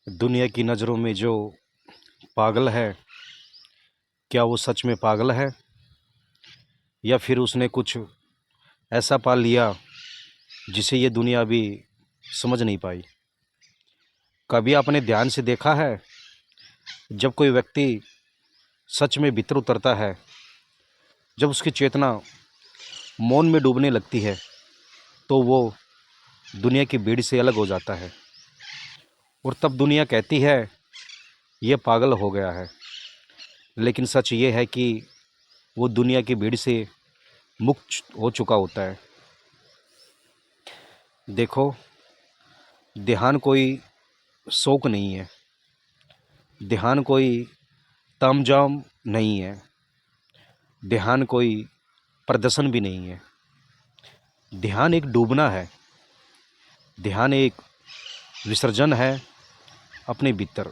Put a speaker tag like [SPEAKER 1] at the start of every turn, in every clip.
[SPEAKER 1] दुनिया की नज़रों में जो पागल है, क्या वो सच में पागल है या फिर उसने कुछ ऐसा पा लिया जिसे ये दुनिया अभी समझ नहीं पाई। कभी आपने ध्यान से देखा है, जब कोई व्यक्ति सच में भीतर उतरता है, जब उसकी चेतना मौन में डूबने लगती है, तो वो दुनिया की भीड़ से अलग हो जाता है। और तब दुनिया कहती है ये पागल हो गया है, लेकिन सच ये है कि वो दुनिया की भीड़ से मुक्त हो चुका होता है। देखो, ध्यान कोई शौक नहीं है, ध्यान कोई तामझाम नहीं है, ध्यान कोई प्रदर्शन भी नहीं है। ध्यान एक डूबना है, ध्यान एक विसर्जन है अपने भीतर।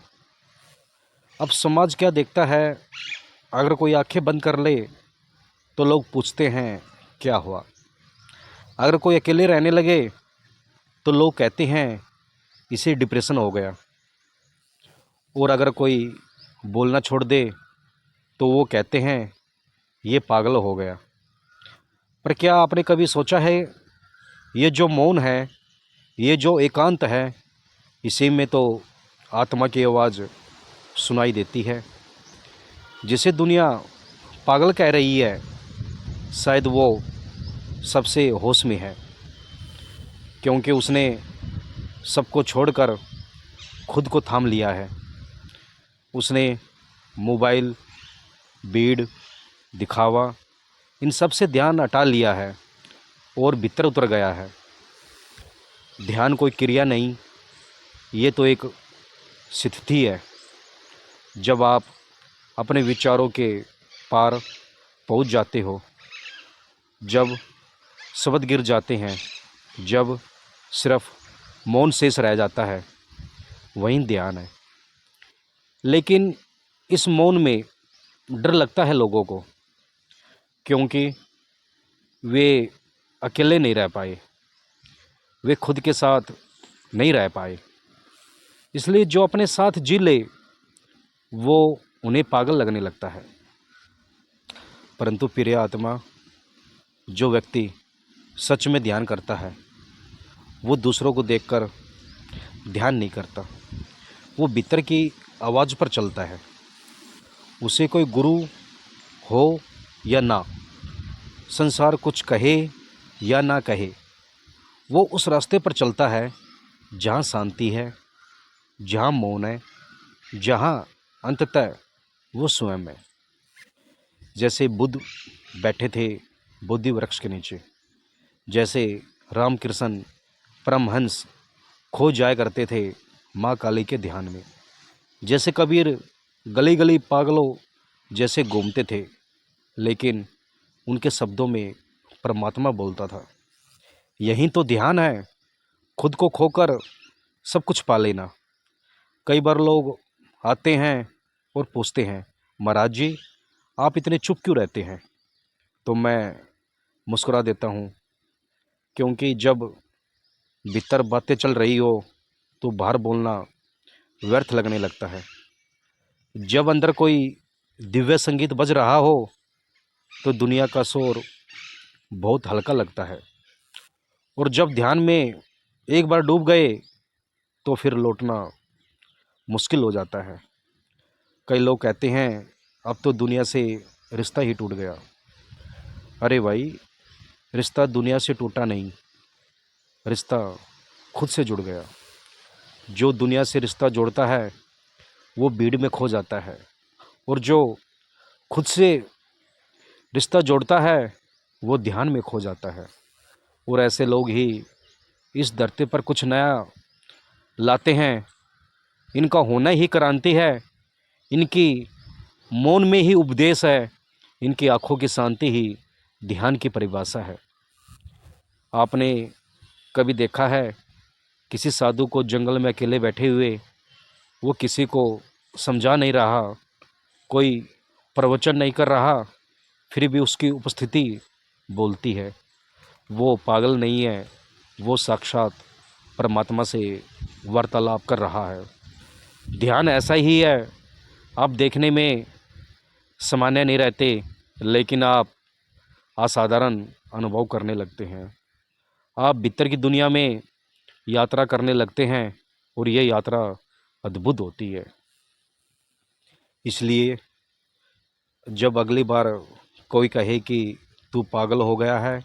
[SPEAKER 1] अब समाज क्या देखता है, अगर कोई आंखें बंद कर ले तो लोग पूछते हैं क्या हुआ। अगर कोई अकेले रहने लगे तो लोग कहते हैं इसे डिप्रेशन हो गया। और अगर कोई बोलना छोड़ दे तो वो कहते हैं ये पागल हो गया। पर क्या आपने कभी सोचा है, ये जो मौन है, ये जो एकांत है, इसी में तो आत्मा की आवाज़ सुनाई देती है। जिसे दुनिया पागल कह रही है, शायद वो सबसे होश में है, क्योंकि उसने सबको छोड़कर खुद को थाम लिया है। उसने मोबाइल, भीड़, दिखावा, इन सब से ध्यान हटा लिया है और भीतर उतर गया है। ध्यान कोई क्रिया नहीं, ये तो एक स्थिति है। जब आप अपने विचारों के पार पहुंच जाते हो, जब शब्द गिर जाते हैं, जब सिर्फ मौन शेष रह जाता है, वही ध्यान है। लेकिन इस मौन में डर लगता है लोगों को, क्योंकि वे अकेले नहीं रह पाए, वे खुद के साथ नहीं रह पाए। इसलिए जो अपने साथ जी ले वो उन्हें पागल लगने लगता है। परंतु प्रिय आत्मा, जो व्यक्ति सच में ध्यान करता है, वो दूसरों को देखकर ध्यान नहीं करता, वो भीतर की आवाज़ पर चलता है। उसे कोई गुरु हो या ना, संसार कुछ कहे या ना कहे, वो उस रास्ते पर चलता है जहाँ शांति है, जहाँ मौन है, जहाँ अंततः वो स्वयं है। जैसे बुद्ध बैठे थे बोधि वृक्ष के नीचे, जैसे रामकृष्ण परमहंस खो जाया करते थे माँ काली के ध्यान में, जैसे कबीर गली गली पागलों जैसे घूमते थे, लेकिन उनके शब्दों में परमात्मा बोलता था। यही तो ध्यान है, खुद को खोकर सब कुछ पा लेना। कई बार लोग आते हैं और पूछते हैं, महाराज जी आप इतने चुप क्यों रहते हैं? तो मैं मुस्कुरा देता हूँ, क्योंकि जब भीतर बातें चल रही हो तो बाहर बोलना व्यर्थ लगने लगता है। जब अंदर कोई दिव्य संगीत बज रहा हो तो दुनिया का शोर बहुत हल्का लगता है। और जब ध्यान में एक बार डूब गए तो फिर लौटना मुश्किल हो जाता है। कई लोग कहते हैं अब तो दुनिया से रिश्ता ही टूट गया। अरे भाई, रिश्ता दुनिया से टूटा नहीं, रिश्ता खुद से जुड़ गया। जो दुनिया से रिश्ता जोड़ता है वो भीड़ में खो जाता है, और जो खुद से रिश्ता जोड़ता है वो ध्यान में खो जाता है। और ऐसे लोग ही इस धरती पर कुछ नया लाते हैं। इनका होना ही क्रांति है, इनकी मौन में ही उपदेश है, इनकी आँखों की शांति ही ध्यान की परिभाषा है। आपने कभी देखा है किसी साधु को जंगल में अकेले बैठे हुए? वो किसी को समझा नहीं रहा, कोई प्रवचन नहीं कर रहा, फिर भी उसकी उपस्थिति बोलती है। वो पागल नहीं है, वो साक्षात परमात्मा से वार्तालाप कर रहा है। ध्यान ऐसा ही है, आप देखने में सामान्य नहीं रहते, लेकिन आप असाधारण अनुभव करने लगते हैं। आप भीतर की दुनिया में यात्रा करने लगते हैं और ये यात्रा अद्भुत होती है। इसलिए जब अगली बार कोई कहे कि तू पागल हो गया है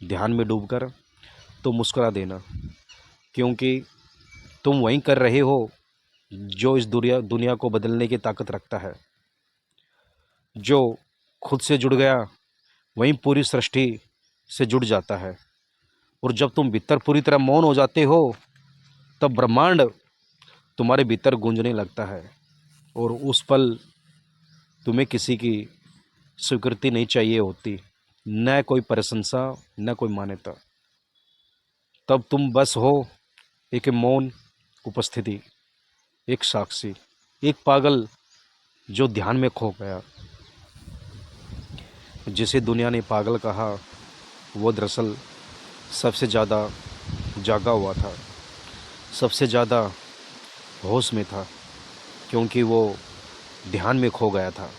[SPEAKER 1] ध्यान में डूबकर, तो मुस्कुरा देना, क्योंकि तुम वही कर रहे हो जो इस दुनिया को बदलने की ताकत रखता है। जो खुद से जुड़ गया वहीं पूरी सृष्टि से जुड़ जाता है। और जब तुम भीतर पूरी तरह मौन हो जाते हो, तब ब्रह्मांड तुम्हारे भीतर गूंजने लगता है। और उस पल तुम्हें किसी की स्वीकृति नहीं चाहिए होती, न कोई प्रशंसा, न कोई मान्यता। तब तुम बस हो एक मौन उपस्थिति, एक साक्षी, एक पागल जो ध्यान में खो गया। जिसे दुनिया ने पागल कहा, वो दरअसल सबसे ज़्यादा जागा हुआ था, सबसे ज़्यादा होश में था, क्योंकि वो ध्यान में खो गया था।